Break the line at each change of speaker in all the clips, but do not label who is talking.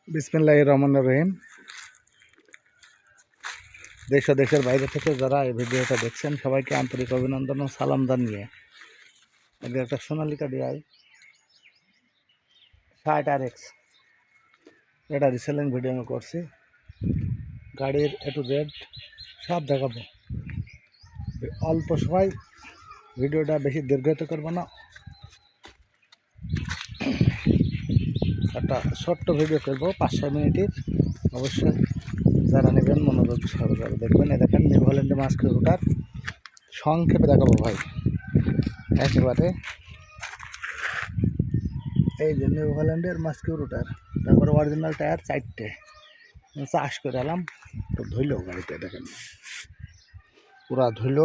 বিসমিল্লাহির রহমানির রহিম। দেশ ও দেশের বাইরে থেকে যারা এই ভিডিওটা দেখছেন সবাইকে আন্তরিক অভিনন্দন ও সালাম জানিয়ে আগে একটা সোনালিকা ডিআই 60 RX এটা রিসেলিং ভিডিও আমি করছি। গাড়ির A to Z সব দেখাবো। অল্প সময় ভিডিওটা বেশি দীর্ঘায়িত করবো না, একটা ছোট্ট ভিডিও করবো 5-6 মিনিটের। অবশ্যই যারা নেবেন মনোযোগ সহকারে দেখবেন। এ দেখেন নিউ হল্যান্ড মাস্কিউ রুটার সংক্ষেপে দেখাবো ভাই একেবারে। এই যে নিউ হল্যান্ডের মাস্কিউ রুটার, তারপরে অরিজিনাল টায়ার 4টে চাষ করে এলাম। তো ধুইল গাড়িতে দেখেন পুরা ধুইল।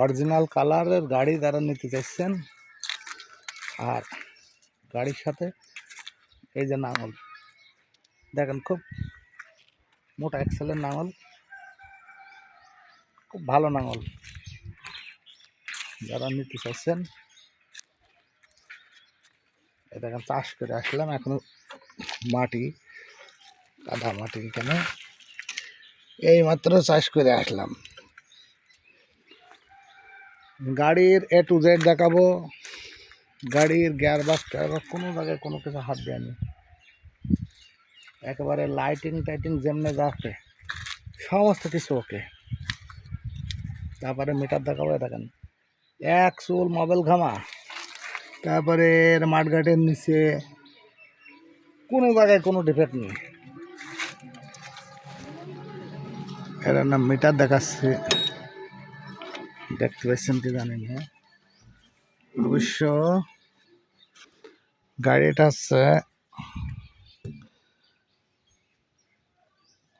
অরিজিনাল কালারের গাড়ি যারা নিতে চাইছেন, আর গাড়ির সাথে এই যে নাঙল দেখেন, খুব মোটা এক্সেলের নাঙল, খুব ভালো নাঙল। যারা নিতে চাইছেন এই দেখেন চাষ করে আসলাম, এখনো মাটি কাদা মাটি, এখানে এই মাত্র চাষ করে আসলাম। গাড়ির A to Z দেখাবো। গাড়ির গিয়ারবক্স টায়ারবক্স কোনো জায়গায় কোনো কিছু হাত দেয়নি, একেবারে লাইটিং টাইটিং যেমনে যাচ্ছে সমস্ত কিছু ওকে। তারপরে মিটার দেখাবো, দেখেন এক চুল মোবাইল ঘামা। তারপরে মাঠঘাটের নিচে কোনো জায়গায় কোনো ডিফেক্ট নেই। এর নাম মিটার দেখাচ্ছে, দেখতে পাচ্ছেন কি জানেন? হ্যাঁ, অবশ্য গাড়িটা হচ্ছে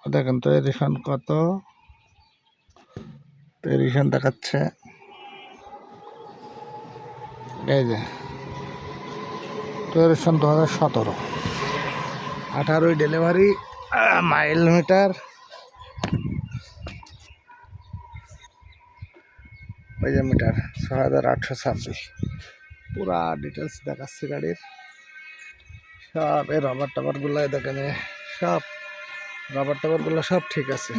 দেখেন তো এডিশন কত, এডিশন দেখাচ্ছে এই যে এডিশন 2017, 18 ডেলিভারি, মাইল মিটার ওই যে মিটার 6826। পুরা ডিটেলস দেখাচ্ছে গাড়ির সব। এই রাবার টাবারগুলো দেখেন, সব রাবার টাবারগুলো সব ঠিক আছে।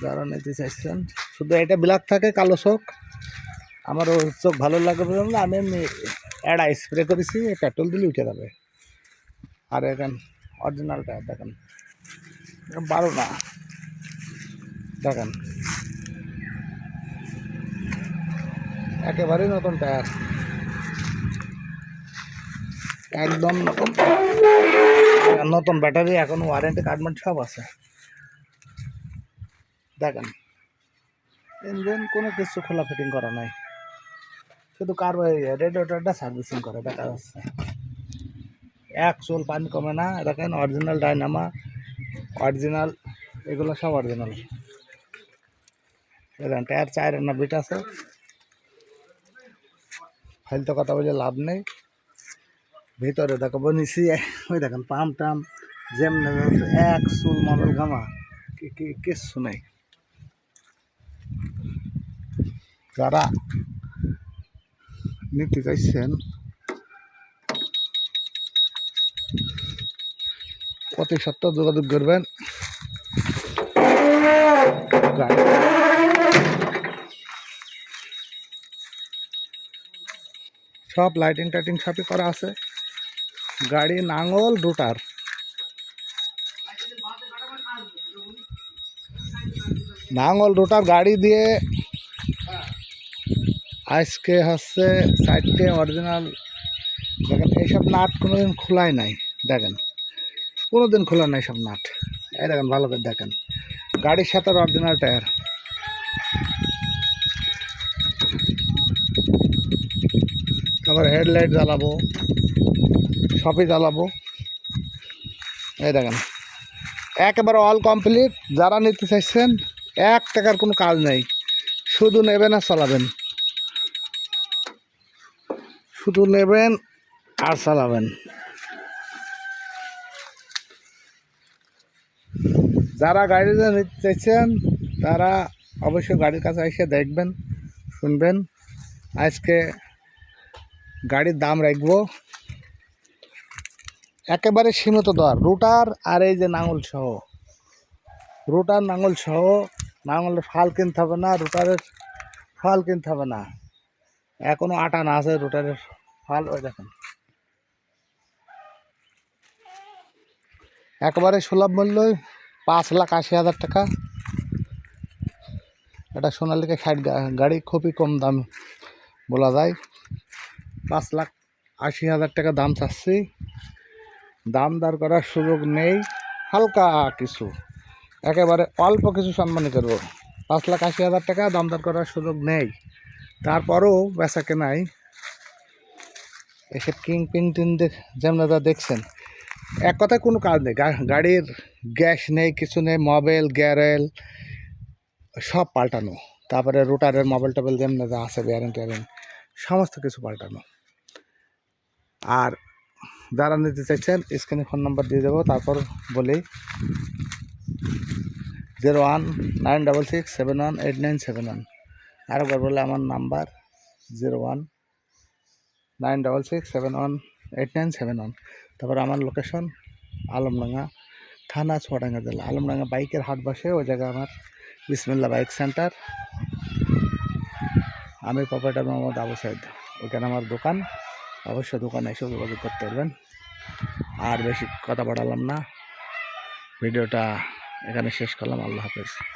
যারা নিতে চাইছেন, শুধু এটা ব্ল্যাক থাকে কালো চোখ, আমারও চোখ ভালো লাগে বলে আমি এমনি অ্যাডা স্প্রে করেছি, পেট্রোল দিলে উঠে যাবে। আর এখন অরিজিনাল টায়ার দেখেন, 12 না, দেখেন একেবারেই নতুন টায়ার, একদম নতুন নতুন ব্যাটারি, এখন ওয়ারেন্টি কার্ডমেন্ট সব আছে। দেখেন ইঞ্জিন কোনো কিছু খোলা ফিটিং করা নাই, শুধু রেডিয়েটরটা সার্ভিসিং করে দেখা যাচ্ছে। এক চুল পানি কমে না। দেখেন অরিজিনাল ডাইনামা, অরিজিনাল, এগুলো সব অরিজিনাল। দেখেন টায়ার 4 আনা বিট আছে, ফাইলতে কথা বলে লাভ নেই। ভিতরে দেখাবো নিচি, ওই দেখেন পাম্প টাম যেমন এক চুল মডেল ঘামা কিচ্ছু নেই। যারা নিতে চাইছেন অতি সত্ত্বর যোগাযোগ করবেন। সব লাইটিং টাইটিং সবই করা আছে। গাড়ি নাঙল রুটার, নাঙল রুটার গাড়ি দিয়ে আজকে হচ্ছে 4টে অরিজিনাল। দেখেন এইসব নাট কোনোদিন খোলাই নাই, দেখেন কোনোদিন খোলা নাই সব নাট। এই দেখেন ভালো করে দেখেন, গাড়ির সাথে অরিজিনাল টায়ার। তারপর হেডলাইট জ্বালাবো, সবই জ্বালাবো। এই দেখেন একেবারে অল কমপ্লিট। যারা নিতে চাইছেন 1 টাকার কোনো কাজ নেই, শুধু নেবেন আর চালাবেন, শুধু নেবেন আর চালাবেন। যারা গাড়িতে নিতে চাইছেন তারা অবশ্যই গাড়ির কাছে এসে দেখবেন, শুনবেন। আজকে গাড়ির দাম রাখবো একেবারে সীমিত দর, রুটার আর এই যে নাঙল সহ, রুটার নাঙল সহ। নাঙলের ফাল কিনতে হবে না, রুটারের ফাল কিনতে হবে না, এখনো আটা না আছে রুটারের ফাল। ওই দেখেন একেবারে সুলভ মূল্যই 5,80,000 টাকা। এটা সোনালিকা 60 গাড়ি, খুবই কম দাম বলা যায়। 5,80,000 টাকা দাম চাচ্ছি, দাম দর করার সুযোগ নেই। হালকা কিছু, একেবারে অল্প কিছু সম্মানী করবো। 5,80,000 টাকা দাম দর করার সুযোগ নেই, তারপরও বেচা কেনাই এসব কিং পিং টিন যেমন দেখছেন, এক কথায় কোনো কাজ নেই। গাড়ির গ্যাস নেই, কিছু নেই, মোবিল গ্যারেল সব পাল্টানো। তারপরে রুটারের মোবিল টোবিল যেমন আছে, ব্যারিং ট্যারিং সমস্ত কিছু পাল্টানো। আর যারা নিতে চাইছেন স্ক্রিনে ফোন নাম্বার দিয়ে দেবো। তারপর বলি 0196671891। আরেকবার বলে আমার নাম্বার 0196671891। তারপর আমার লোকেশন আলমডাঙ্গা থানা, চুয়াডাঙ্গা জেলা। আলমডাঙ্গা বাইকের হাট বসে, ওই জায়গায় আমার বিসমিল্লাহ বাইক সেন্টার। আমি প্রোপাইটার মোহাম্মদ আবু সাইদ, ওইখানে আমার দোকান। অবশ্যই দোকানে এসে যোগাযোগ করতে পারবেন। আর বেশি কথা বাড়ালাম না, ভিডিওটা এখানে শেষ করলাম। আল্লাহ হাফেজ।